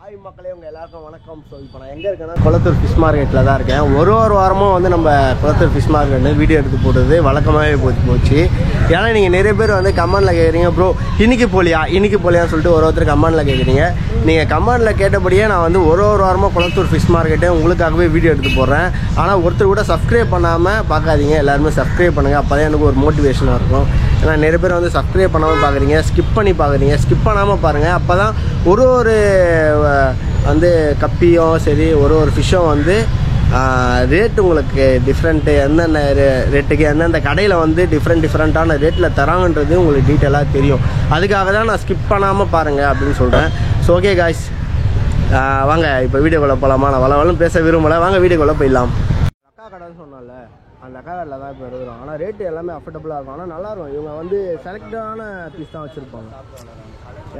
Hi மக்களே, உங்கள் எல்லாருக்கும் வணக்கம். ஸோ இப்போ நான் எங்கே இருக்கேன்னா குளத்தூர் ஃபிஷ் மார்க்கெட்டில் தான் இருக்கேன். ஒரு வாரமும் வந்து நம்ம குளத்தூர் ஃபிஷ் மார்க்கெட்டு வீடியோ எடுத்து போடுறது வழக்கமாகவே போச்சு. ஏன்னா நீங்கள் நிறைய பேர் வந்து கமெண்டில் கேட்குறீங்க, ப்ரோ இன்னைக்கு போலியான்னு சொல்லிட்டு ஒருத்தர் கமெண்டில் கேட்குறீங்க. நீங்கள் கமெண்டில் கேட்டபடியே நான் வந்து ஒரு வாரமாக குளத்தூர் ஃபிஷ் மார்க்கெட்டை உங்களுக்காகவே வீடியோ எடுத்து போடுறேன். ஆனால் ஒருத்தர் கூட சப்ஸ்கிரைப் பண்ணாமல் பார்க்காதீங்க, எல்லாருமே சப்ஸ்கிரைப் பண்ணுங்கள். அப்போ தான் எனக்கு ஒரு மோட்டிவேஷனாக இருக்கும். ஏன்னா நிறைய பேர் வந்து சப்ஸ்கிரைப் பண்ணாமல் பார்க்குறீங்க, ஸ்கிப் பண்ணாமல் பாருங்கள். அப்போ தான் ஒரு வந்து கப்பியும் சரி ஒரு ஃபிஷ்ஷும் வந்து ரேட் உங்களுக்கு டிஃப்ரெண்ட்டு, எந்தெந்த ரேட்டுக்கு எந்தெந்த கடையில் வந்து டிஃப்ரெண்ட்டான ரேட்டில் தராங்கன்றது உங்களுக்கு டீட்டெயிலாக தெரியும். அதுக்காக தான் நான் ஸ்கிப் பண்ணாமல் பாருங்கள் அப்படின்னு சொல்கிறேன். ஸோ ஓகே காய்ஸ், வாங்க இப்போ வீடியோக்குள்ளே போகலாமா? நான் வளவலும் பேச விரும்பலை, வாங்க வீடியோக்குள்ளே போயிடலாம். அக்கா கடைன்னு சொன்னால அந்த அக்கா கடையில் தான் இப்போ இருக்கிறோம். ஆனால் ரேட்டு எல்லாமே அஃபோர்டபுளாக இருக்கும். ஆனால் நல்லாயிருக்கும். இவங்க வந்து செலக்டடான பீஸ் தான் வச்சுருப்பாங்க.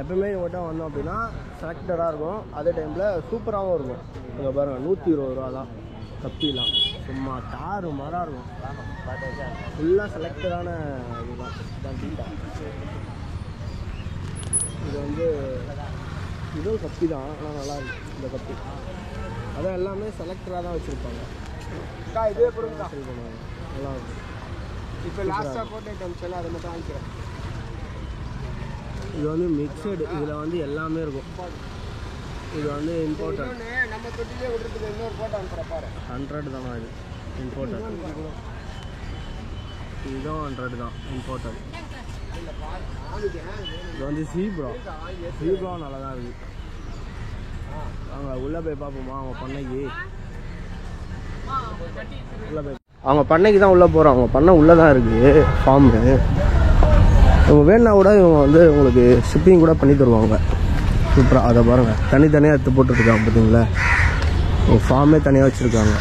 எப்பவுமே இவங்கள்ட்ட வந்தோம் அப்படின்னா செலக்டடாக இருக்கும். அதே டைமில் சூப்பராகவும் இருக்கும். இங்கே பாருங்கள், 120 ரூபா தான் கப்பிலாம். சும்மா தாறு மரம் இருக்கும். ஃபுல்லாக செலக்டடான இதுதான். இது வந்து இதுவும் கப்பி தான், ஆனால் நல்லாயிருக்கும் இந்த கப்பி. அதான் எல்லாமே செலக்டராக தான் வச்சுருப்பாங்க. இதே பொருள் தான் நல்லா இருக்கும். இப்போ லாஸ்ட்டாக போட்டு ஐட்டம்ஸ் அதை மட்டும் வாங்கிக்கிறேன். இது வந்து மிக்சடு, இதில் வந்து எல்லாமே இருக்கும். இது வந்து இம்போர்ட்டட். நம்ம தொட்டிலே விட்டுறதுக்கு இன்னொரு போட்டோ அனுப்புகிறப்பாரு 100 தானா? இது இம்போர்ட்டட். இதுதான் 100 தான் இம்போர்ட்டட். இது வந்து சீப்ரா நல்லா தான் இருக்குது. அவங்க உள்ளே போய் பார்ப்போமா? அவங்க பண்ணைக்கு உள்ளே போய் அவங்க பண்ணைக்கு தான் உள்ளே போகிறோம். அவங்க பண்ணை உள்ளே தான் இருக்குது ஃபார்மு. இவங்க வேணுன்னா கூட இவங்க வந்து உங்களுக்கு ஷிப்பிங் கூட பண்ணி தருவாங்க. சூப்பராக அதை பாருங்கள், தனித்தனியாக எடுத்து போட்டுருக்காங்க பார்த்தீங்களா? ஃபார்மே தனியாக வச்சுருக்காங்க.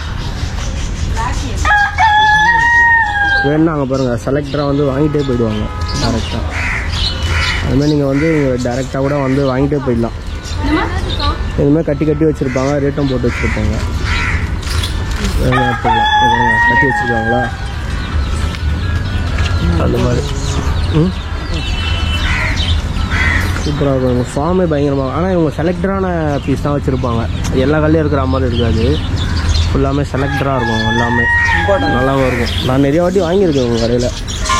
வேணுன்னா அங்கே பாருங்கள், செலக்டராக வந்து வாங்கிட்டே போயிடுவாங்க டேரெக்டாக. அதுமாதிரி நீங்கள் வந்து டேரெக்டாக கூட வந்து வாங்கிட்டே போயிடலாம். இதுமாதிரி கட்டி வச்சுருப்பாங்க, ரேட்டும் போட்டு வச்சுருப்பாங்க. கட்டி வச்சுருக்காங்களா அந்த மாதிரி. சூப்பராக இருக்கும். இவங்க ஃபார்மே பயங்கரமாக. ஆனால் இவங்க செலக்டரான பீஸ் தான் வச்சுருப்பாங்க. எல்லா கல்லையும் இருக்கிற மாதிரி இருக்காது. ஃபுல்லாமே செலக்டராக இருக்கும். எல்லாமே நல்லாவும் இருக்கும். நான் நிறைய வாட்டி வாங்கியிருக்கேன் உங்கள் கடையில்.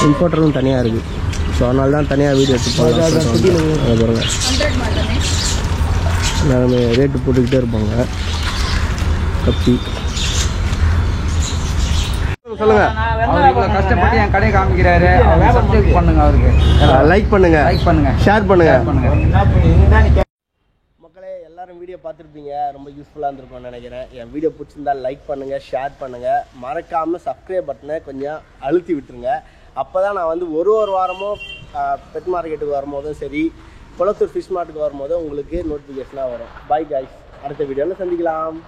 இம்போர்ட்டரும் தனியாக இருக்குது. ஸோ அதனால தான் தனியாக வீடியோ எடுத்து பாருங்கள். எல்லாருமே ரேட்டு போட்டுக்கிட்டே இருப்பாங்க. கப்பி சொல்லுங்க. கஷ்டப்பட்டு என் கடையை காமிக்கிறாரு. சப்ஸ்கிரைப் பண்ணுங்க, அவருக்கு லைக் பண்ணுங்க, ஷேர் பண்ணுங்க. மக்களே, எல்லாரும் வீடியோ பார்த்துருப்பீங்க, ரொம்ப யூஸ்ஃபுல்லாக இருந்திருக்கும்னு நினைக்கிறேன். என் வீடியோ பிடிச்சிருந்தா லைக் பண்ணுங்க, ஷேர் பண்ணுங்க, மறக்காமல் சப்ஸ்கிரைப் பட்டனை கொஞ்சம் அழுத்தி விட்டுருங்க. அப்போ தான் நான் வந்து ஒரு வாரமும் பெட் மார்க்கெட்டுக்கு வரும்போதும் சரி, குளத்தூர் ஃபிஷ் மார்க்கெட்டுக்கு வரும்போதும் உங்களுக்கு நோட்டிஃபிகேஷனாக வரும். பை காய்ஸ், அடுத்த வீடியோவில் சந்திக்கலாம்.